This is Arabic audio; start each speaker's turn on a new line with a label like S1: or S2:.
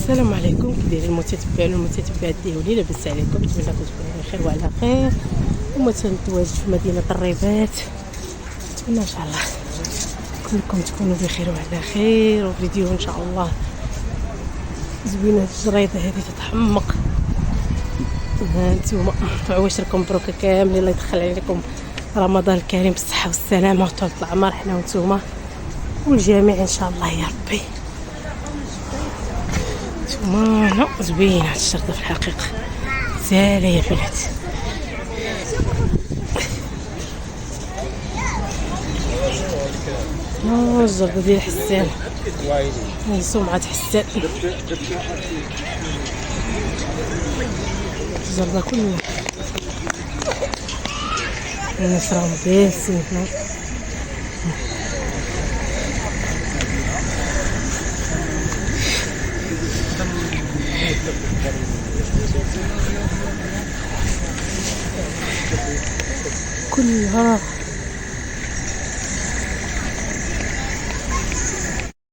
S1: السلام عليكم، كي دايرين المتتبعين والمتتبعات ديالي؟ لاباس عليكم؟ نتمنى تكونوا بخير وعلى خير. ومتواجد في مدينه الرباط، نتمنى ان شاء الله كلكم تكونوا بخير وعلى خير. وفيديو ان شاء الله زوينه، الجريده هذه تتحمق. هانتوما عواشركم مبروكه كاملين، الله يدخل عليكم رمضان الكريم بالصحه والسلامه وطول العمر، حنا وانتوما والجميع ان شاء الله يا ربي. نتوما زوينه هاد الشرطه في الحقيقه، ساله يا بنات. الجردة ديال حسان، هي سمعة حسان. الجردة كلها الناس راهم باسين. كلها